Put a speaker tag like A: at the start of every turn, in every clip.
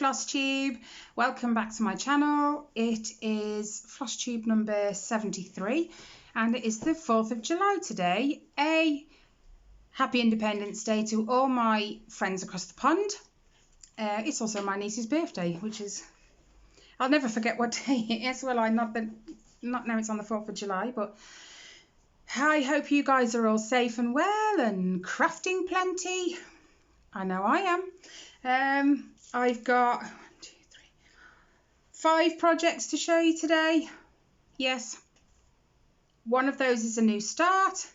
A: Flosstube, welcome back to my channel. It is Flosstube number 73 and it is the 4th of July today. Happy Independence Day to all my friends across the pond. It's also my niece's birthday, which is, I'll never forget what day it is. Well, I not know it's on the 4th of July, but I hope you guys are all safe and well and crafting plenty. I know I am. I've got 5 projects to show you today. Yes, one of those is a new start.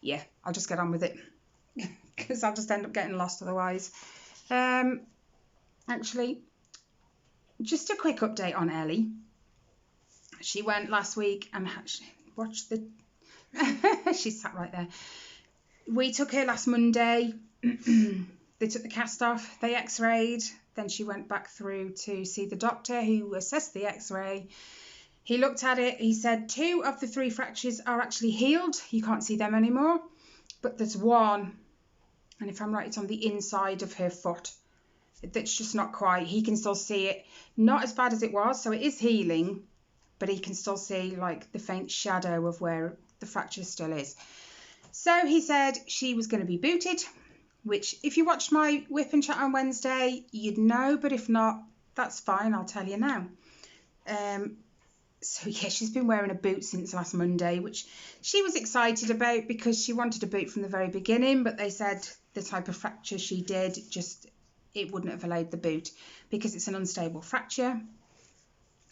A: Yeah, I'll just get on with it because I'll just end up getting lost otherwise. Actually, just a quick update on Ellie. She went last week and watched the... she sat right there. We took her last Monday. They took the cast off, they x-rayed, then she went back through to see the doctor who assessed the x-ray. He looked at it, he said 2 of the 3 fractures are actually healed, you can't see them anymore, but there's one, and if I'm right, it's on the inside of her foot. That's just not quite, he can still see it, not as bad as it was, so it is healing, but he can still see like the faint shadow of where the fracture still is. So he said she was going to be booted, which if you watched my whip and chat on Wednesday, you'd know, but if not, that's fine, I'll tell you now. So yeah, she's been wearing a boot since last Monday, which she was excited about because she wanted a boot from the very beginning, but they said the type of fracture she did, it wouldn't have allowed the boot because it's an unstable fracture.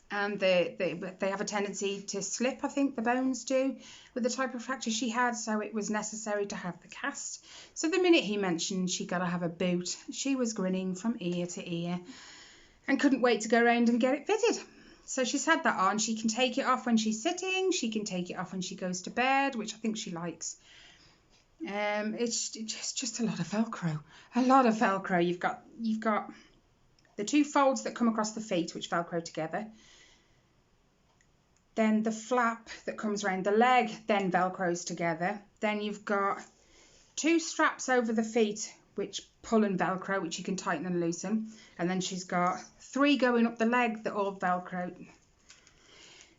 A: And they have a tendency to slip, I think the bones do, with the type of fracture she had, so it was necessary to have the cast. So the minute he mentioned she got to have a boot, she was grinning from ear to ear and couldn't wait to go around and get it fitted. So she's had that on. She can take it off when she's sitting, she can take it off when she goes to bed, which I think she likes. It's just a lot of Velcro. A lot of Velcro. You've got the 2 folds that come across the feet, which Velcro together. Then the flap that comes around the leg, then Velcros together. Then you've got 2 straps over the feet, which pull and Velcro, which you can tighten and loosen. And then she's got 3 going up the leg that all Velcro.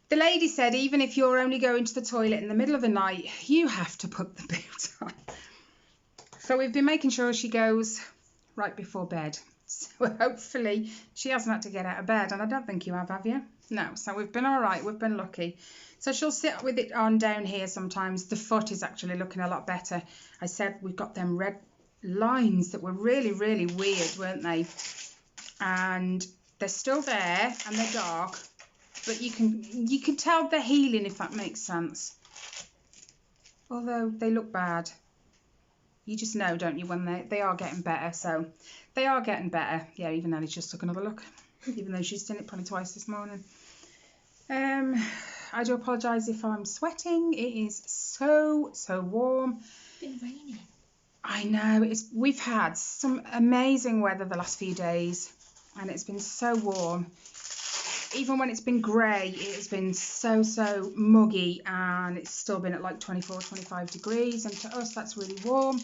A: The lady said even if you're only going to the toilet in the middle of the night, you have to put the boot on. So we've been making sure she goes right before bed. So hopefully she hasn't had to get out of bed, and I don't think you have you? No, so we've been all right, we've been lucky. So she'll sit with it on down here sometimes. The foot is actually looking a lot better. I said we've got them red lines that were really, really weird, weren't they? And they're still there and they're dark, but you can tell they're healing, if that makes sense. Although they look bad. You just know, don't you, when they are getting better. So they are getting better. Yeah, even Ellie's just took another look, even though she's seen it probably twice this morning. I do apologise if I'm sweating. It is so warm.
B: It's been raining.
A: I know. We've had some amazing weather the last few days, and it's been so warm. Even when it's been grey, it has been so muggy, and it's still been at like 24, 25 degrees, and to us that's really warm.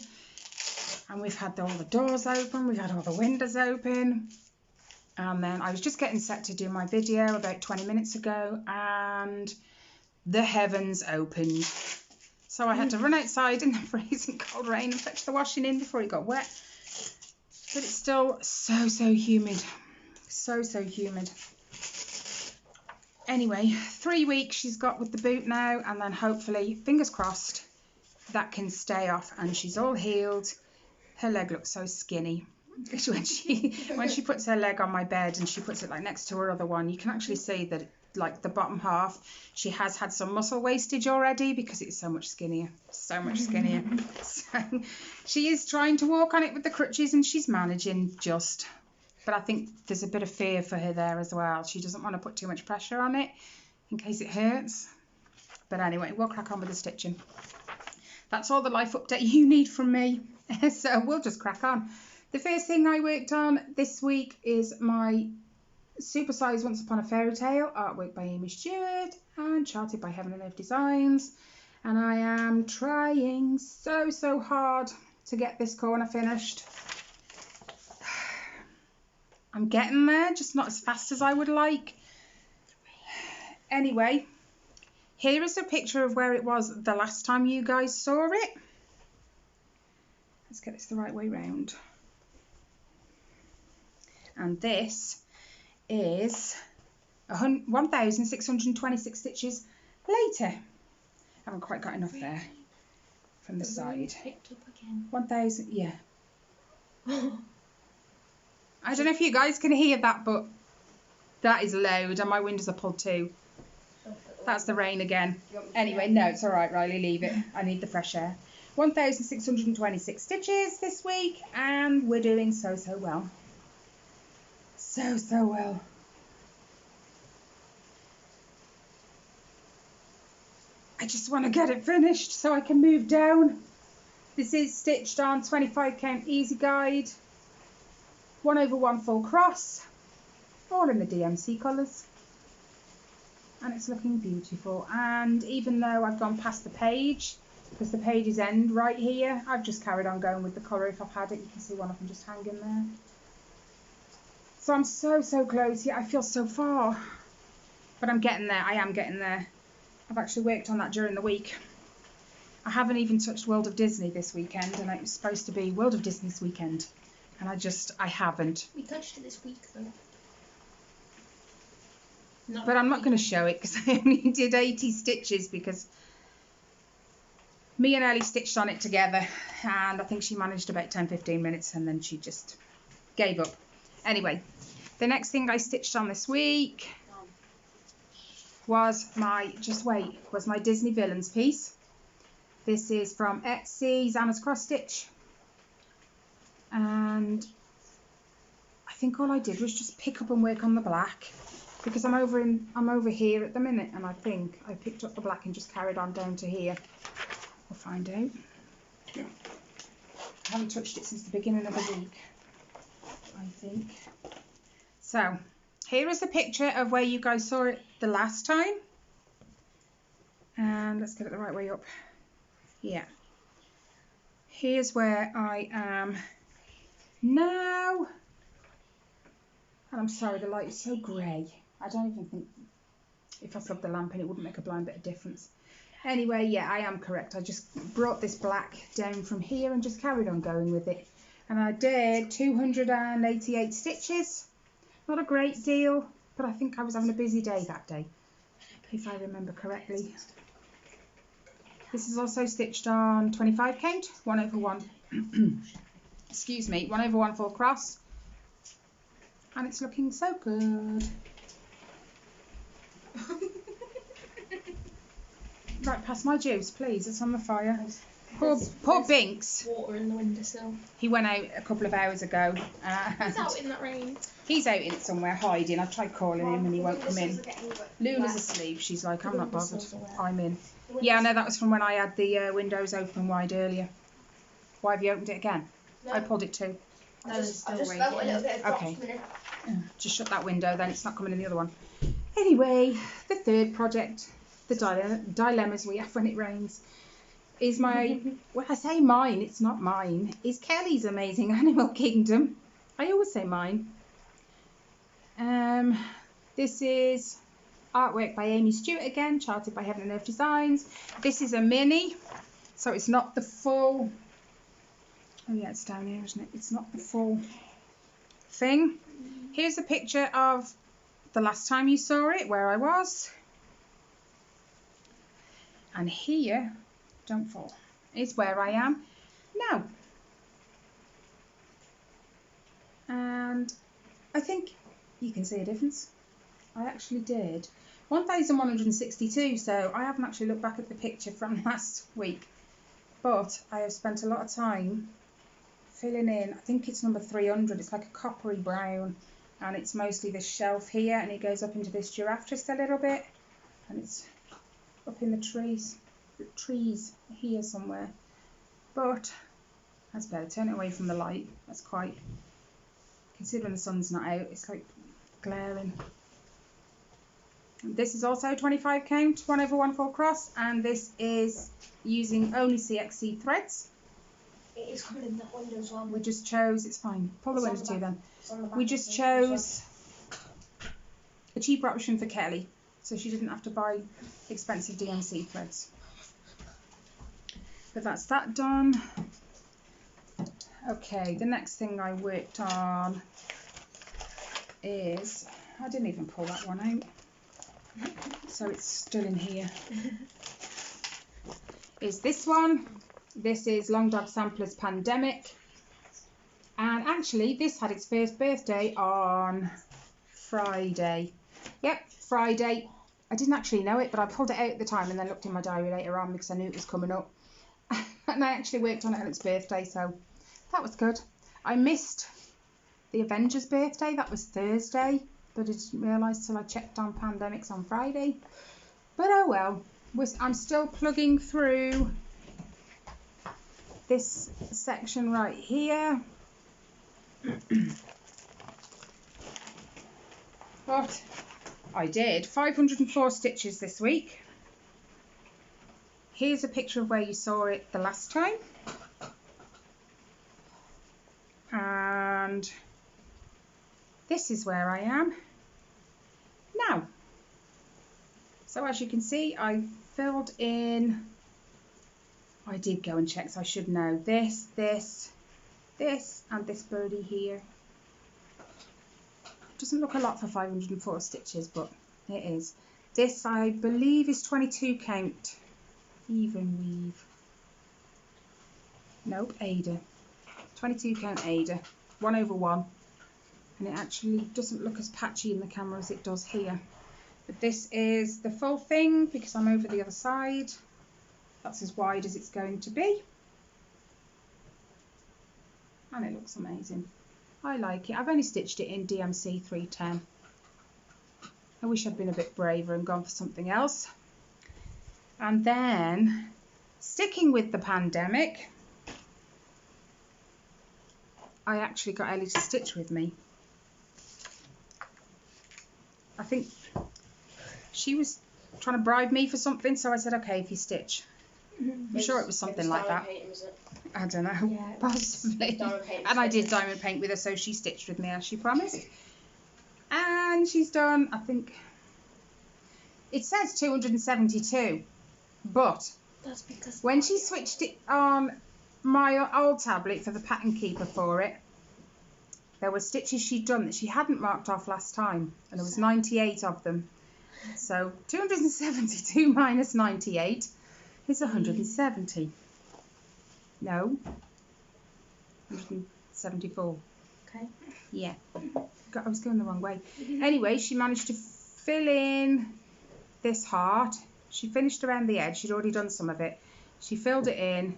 A: And we've had all the doors open, we've had all the windows open. And then I was just getting set to do my video about 20 minutes ago, and the heavens opened. So I had to run outside in the freezing cold rain and fetch the washing in before it got wet. But it's still so humid. So humid. Anyway, 3 weeks she's got with the boot now, and then hopefully, fingers crossed, that can stay off and she's all healed. Her leg looks so skinny. When she puts her leg on my bed and she puts it like next to her other one, you can actually see that like the bottom half, she has had some muscle wastage already because it's so much skinnier. So she is trying to walk on it with the crutches and she's managing just. But I think there's a bit of fear for her there as well. She doesn't want to put too much pressure on it in case it hurts. But anyway, we'll crack on with the stitching. That's all the life update you need from me. So we'll just crack on. The first thing I worked on this week is my supersized Once Upon a Fairytale, artwork by Amy Stewart and charted by Heaven and Earth Designs. And I am trying so hard to get this corner finished. I'm getting there, just not as fast as I would like. Anyway, here is a picture of where it was the last time you guys saw it. Let's get this the right way round. And this is 1,626 stitches later. I haven't quite got enough there from the side.
B: Picked up again.
A: 1,000, yeah. I don't know if you guys can hear that, but that is loud and my windows are pulled too. That's the rain again. Anyway, no, it's all right, Riley, leave it. I need the fresh air. 1,626 stitches this week, and we're doing so well. So well. I just want to get it finished so I can move down. This is stitched on 25 count easy guide, 1/1 full cross, all in the DMC colours, and it's looking beautiful. And even though I've gone past the page, because the pages end right here, I've just carried on going with the colour if I've had it. You can see one of them just hanging there. So I'm so close. Yeah, I feel so far, but I'm getting there. I am getting there. I've actually worked on that during the week. I haven't even touched World of Disney this weekend, and it was supposed to be World of Disney's weekend, and I haven't.
B: We touched it this week though.
A: But I'm not going to show it because I only did 80 stitches because me and Ellie stitched on it together, and I think she managed about 10-15 minutes and then she just gave up. Anyway, the next thing I stitched on this week was my Disney Villains piece. This is from Etsy, Xana's Cross Stitch, and I think all I did was just pick up and work on the black because I'm over here at the minute, and I think I picked up the black and just carried on down to here. We'll find out. I haven't touched it since the beginning of the week, I think. So here is a picture of where you guys saw it the last time, and let's get it the right way up. Yeah, here's where I am now, and I'm sorry the light is so grey. I don't even think if I plugged the lamp in it wouldn't make a blind bit of difference. Anyway, yeah, I am correct. I just brought this black down from here and just carried on going with it, and I did 288 stitches. Not a great deal, but I think I was having a busy day that day, if I remember correctly. This is also stitched on 25 count, 1/1, excuse me, 1/1 full cross, and it's looking so good. Right, pass my juice, please. It's on the fire. Poor Binks.
B: Water in the windowsill.
A: He went out a couple of hours ago.
B: He's out in that rain.
A: He's out in it somewhere hiding. I tried calling him and he won't come in. Luna's asleep. She's like, I'm not bothered. I'm in. Yeah, I know, that was from when I had the windows open wide earlier. Why have you opened it again? No. I pulled it too.
B: I just felt a little bit of
A: okay. Just shut that window, then it's not coming in the other one. Anyway, the third project, the dilemmas we have when it rains, is my, when I say mine, it's not mine, is Kelly's Amazing Animal Kingdom. I always say mine. This is artwork by Amy Stewart again, charted by Heaven and Earth Designs. This is a mini, so it's not the full, oh yeah, it's down here, isn't it? It's not the full thing. Here's a picture of the last time you saw it, where I was. And here, don't fall, is where I am now. And I think you can see a difference. I actually did 1,162, so I haven't actually looked back at the picture from last week, but I have spent a lot of time filling in. I think it's number 300. It's like a coppery brown, and it's mostly this shelf here, and it goes up into this giraffe just a little bit, and it's up in the trees here somewhere. But that's better. Turn it away from the light. That's quite, considering the sun's not out, it's like glaring. This is also 25 count, 1/1 full cross, and this is using only CXC threads.
B: It is coming in that window as well.
A: We just chose, it's fine, pull the window to then. We just chose a cheaper option for Kelly, so she didn't have to buy expensive DMC threads. But that's that done. Okay, the next thing I worked on is, I didn't even pull that one out, so it's still in here, is this one. This is Long Dog Samplers Pandemic, and actually this had its first birthday on Friday. Yep, Friday. I didn't actually know it, but I pulled it out at the time and then looked in my diary later on because I knew it was coming up. And I actually worked on it on its birthday, so that was good. I missed the Avengers birthday, that was Thursday, but I didn't realise till I checked on Pandemics on Friday. But oh well, I'm still plugging through this section right here. What I did, 504 stitches this week. Here's a picture of where you saw it the last time. And this is where I am now. So as you can see, I filled in, I did go and check, so I should know, this, and this birdie here. Doesn't look a lot for 504 stitches, but it is. This, I believe, is 22 count even weave. Nope, Ada. 22 count Ada. 1/1. And it actually doesn't look as patchy in the camera as it does here. But this is the full thing because I'm over the other side. That's as wide as it's going to be. And it looks amazing. I like it. I've only stitched it in DMC 310. I wish I'd been a bit braver and gone for something else. And then, sticking with the pandemic, I actually got Ellie to stitch with me. I think she was trying to bribe me for something, so I said, okay, if you stitch. I'm sure it was something like that.
B: Painting, was it?
A: I don't know, yeah, possibly. And I did diamond paint with her, so she stitched with me as she promised. And she's done, I think, it says 272, but
B: that's because
A: when she switched it on my old tablet for the pattern keeper for it, there were stitches she'd done that she hadn't marked off last time, and there was 98 of them. So 272 minus 98 is 170. No, 174.
B: Okay.
A: Yeah, I was going the wrong way. Anyway, she managed to fill in this heart. She finished around the edge. She'd already done some of it. She filled it in,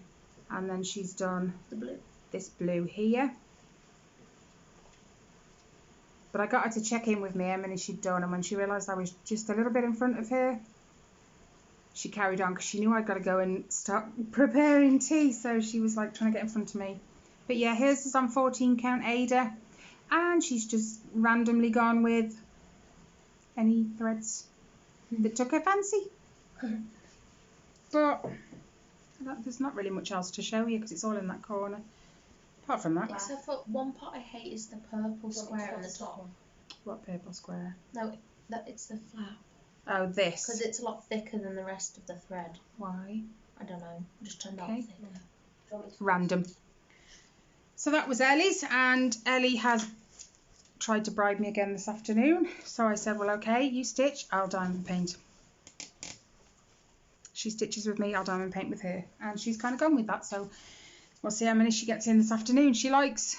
A: and then she's done
B: the blue.
A: This blue here. But I got her to check in with me how many she'd done, and when she realised I was just a little bit in front of her, she carried on because she knew I'd got to go and start preparing tea, so she was like trying to get in front of me. But yeah, hers is on 14 count Ada, and she's just randomly gone with any threads that took her fancy. But there's not really much else to show you because it's all in that corner. Apart from that.
B: Except for one part I hate is the purple square on the top.
A: What purple square?
B: No, it's the flap.
A: Oh, this.
B: Because it's a lot thicker than the rest of the thread.
A: Why?
B: I don't know. Just turned out thicker.
A: Random. So that was Ellie's, and Ellie has tried to bribe me again this afternoon. So I said, well, okay, you stitch, I'll diamond paint. She stitches with me, I'll diamond paint with her. And she's kind of gone with that, so we'll see how many she gets in this afternoon. She likes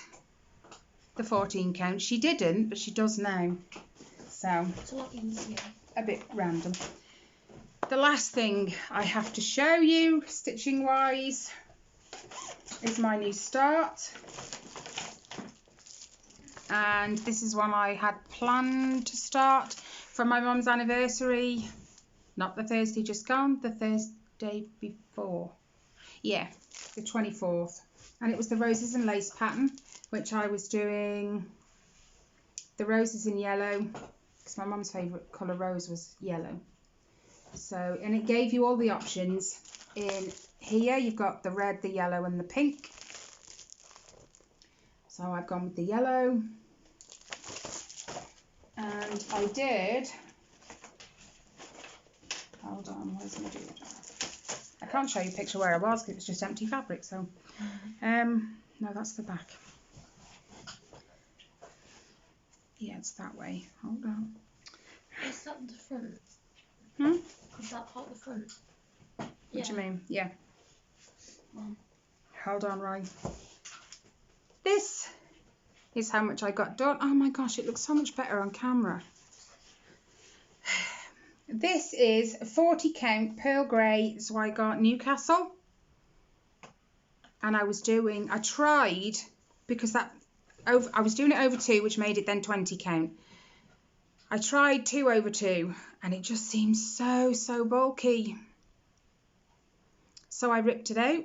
A: the 14 count. She didn't, but she does now. So
B: it's a lot easier.
A: A bit random. The last thing I have to show you, stitching wise, is my new start. And this is one I had planned to start for my mum's anniversary. Not the Thursday just gone, the Thursday before. Yeah, the 24th. And it was the roses and lace pattern, which I was doing the roses in yellow, because my mum's favourite colour rose was yellow. So, and it gave you all the options. In here you've got the red, the yellow and the pink. So I've gone with the yellow. And I did, hold on, where's my doodad? I can't show you a picture where I was because it was just empty fabric, so, no, that's the back. Yeah, it's that way, hold on.
B: Is that the front? Is that part of the front?
A: What do you mean? Yeah. Hold on, right. This is how much I got done. Oh my gosh, it looks so much better on camera. This is a 40 count pearl grey Zweigart Newcastle. And I tried, because I was doing it over 2, which made it then 20 count. I tried 2 over 2 and it just seems so bulky. So I ripped it out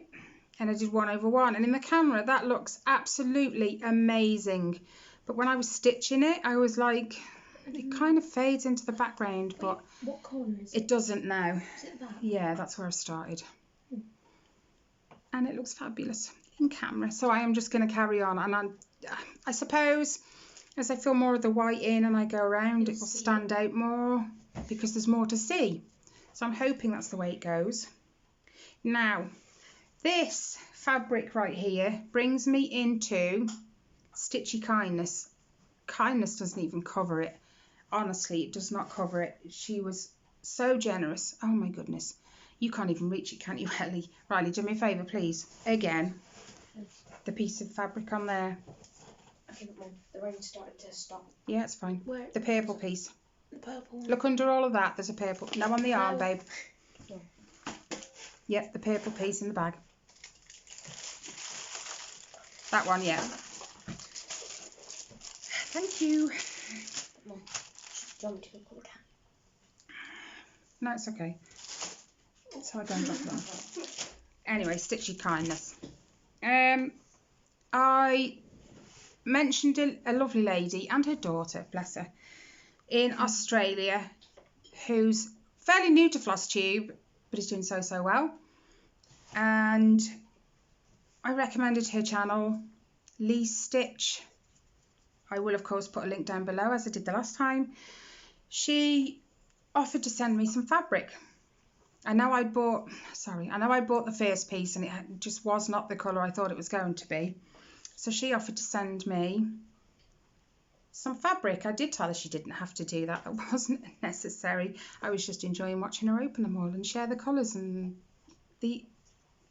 A: and I did 1 over 1. And in the camera, that looks absolutely amazing. But when I was stitching it, I was like, it kind of fades into the background, but
B: what corner is it?
A: It doesn't now.
B: Is it that?
A: Yeah, that's where I started. And it looks fabulous in camera. So I am just going to carry on. And I suppose as I fill more of the white in and I go around, it will stand out more because there's more to see. So I'm hoping that's the way it goes. Now, this fabric right here brings me into Stitchy Kindness. Kindness doesn't even cover it. Honestly, it does not cover it. She was so generous. Oh my goodness. You can't even reach it, can't you, Ellie? Riley, do me a favour, please. Again, the piece of fabric on there.
B: I think the rain started to stop.
A: Yeah, it's fine.
B: Where?
A: The purple piece.
B: The purple one.
A: Look under all of that. There's a purple. No, on the arm,
B: No.
A: babe.
B: No.
A: Yep, the purple piece in the bag. That one, yeah. Thank you.
B: Mum, do you want me to go call the cat?
A: No, it's okay. So I don't drop it on. Anyway, Stitchy Kindness. I mentioned a lovely lady and her daughter, bless her, in Australia, who's fairly new to Flosstube, but is doing so well. And I recommended her channel, Lee Stitch. I will, of course, put a link down below, as I did the last time. She offered to send me some fabric. I know I bought the first piece and it just was not the colour I thought it was going to be. So she offered to send me some fabric. I did tell her she didn't have to do that. It wasn't necessary. I was just enjoying watching her open them all and share the colours and the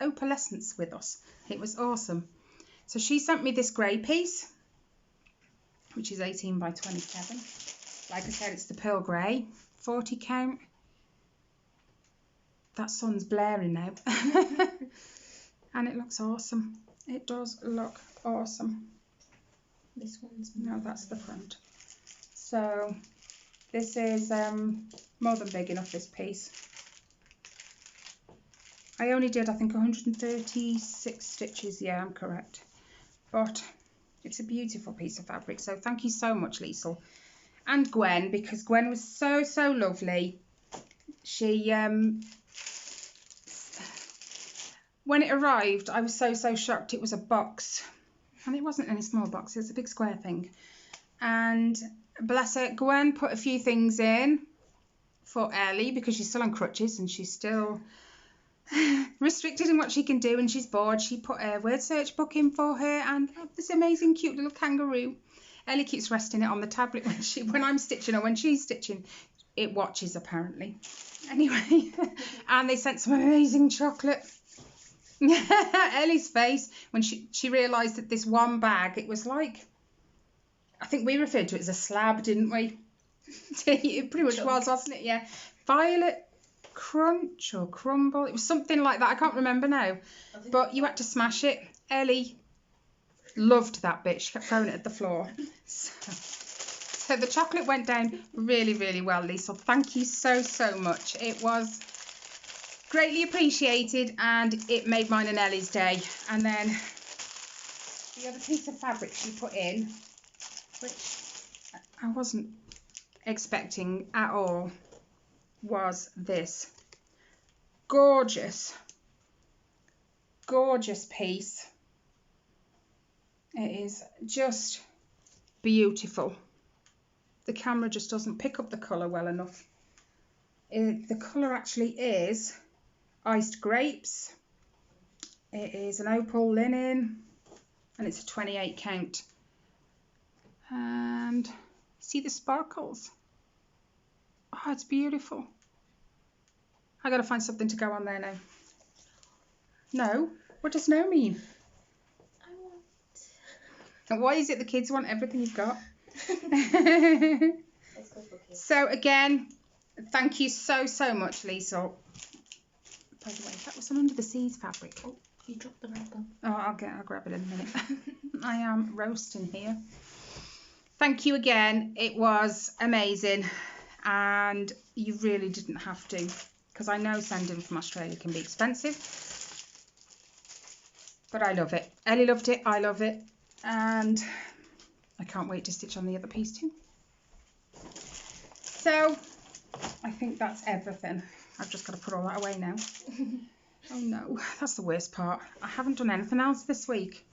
A: opalescence with us. It was awesome. So she sent me this grey piece, which is 18 by 27. Like I said, it's the pearl grey, 40 count. That sun's blaring now. And it looks awesome. It does look awesome.
B: This one's
A: No, that's the front. So this is more than big enough, this piece. I only did, I think, 136 stitches. Yeah, I'm correct. But it's a beautiful piece of fabric. So thank you so much, Liesl. And Gwen, because Gwen was so lovely. She, when it arrived, I was so shocked. It was a box. And it wasn't any small box. It was a big square thing. And bless her, Gwen put a few things in for Ellie because she's still on crutches and she's still restricted in what she can do and she's bored. She put a word search book in for her and this amazing cute little kangaroo. Ellie keeps resting it on the tablet when I'm stitching or when she's stitching. It watches apparently. Anyway, and they sent some amazing chocolate. Ellie's face when she realised that this one bag, it was like, I think we referred to it as a slab, didn't we? It pretty much was, wasn't it? Yeah. Violet crunch or crumble. It was something like that. I can't remember now. But you had to smash it. Ellie loved that bit. She kept throwing it at the floor. So the chocolate went down really well, Lisa. Thank you so much. It was greatly appreciated and it made mine and Ellie's day. And then the other piece of fabric she put in, which I wasn't expecting at all, was this gorgeous piece It is just beautiful. The camera just doesn't pick up the colour well enough. The colour actually is iced grapes. It is an opal linen and it's a 28 count. And see the sparkles? Oh, it's beautiful. I gotta find something to go on there now. No? What does no mean?
B: I want.
A: And why is it the kids want everything you've got?
B: Let's go for kids.
A: So again, thank you so much, Lisa. By the way, that was some under the seas fabric.
B: Oh, you dropped the wrapper.
A: Oh, I'll grab it in a minute. I am roasting here. Thank you again. It was amazing, and you really didn't have to, because I know sending from Australia can be expensive. But I love it. Ellie loved it. I love it, and I can't wait to stitch on the other piece too. So I think that's everything. I've just got to put all that away now. Oh no, that's the worst part. I haven't done anything else this week.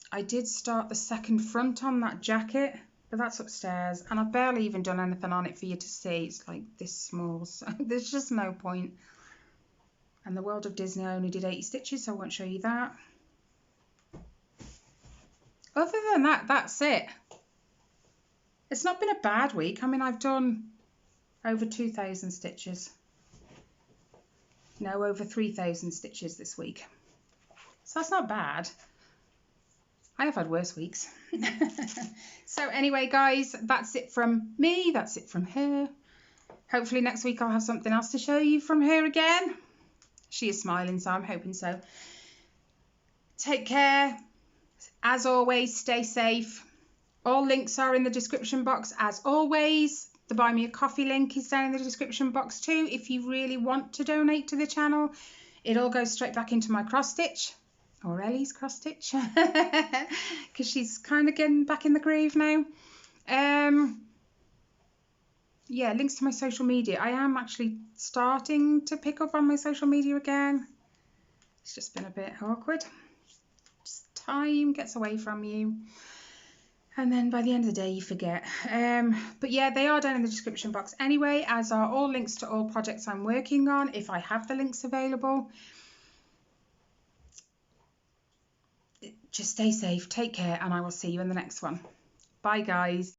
A: I did start the second front on that jacket, but that's upstairs, and I've barely even done anything on it for you to see. It's like this small, so there's just no point. And the World of Disney, I only did 80 stitches, so I won't show you that. Other than that, that's it. It's not been a bad week. I mean, I've done over 2,000 stitches. No, over 3,000 stitches this week. So that's not bad. I have had worse weeks. So anyway, guys, that's it from me. That's it from her. Hopefully next week I'll have something else to show you from her again. She is smiling, so I'm hoping so. Take care. As always, stay safe. All links are in the description box as always. The Buy Me a Coffee link is down in the description box too if you really want to donate to the channel. It all goes straight back into my cross stitch, or Ellie's cross stitch, because she's kind of getting back in the groove now. Yeah, links to my social media. I am actually starting to pick up on my social media again. It's just been a bit awkward. Just time gets away from you. And then by the end of the day, you forget. But yeah, they are down in the description box anyway, as are all links to all projects I'm working on, if I have the links available. Just stay safe, take care, and I will see you in the next one. Bye, guys.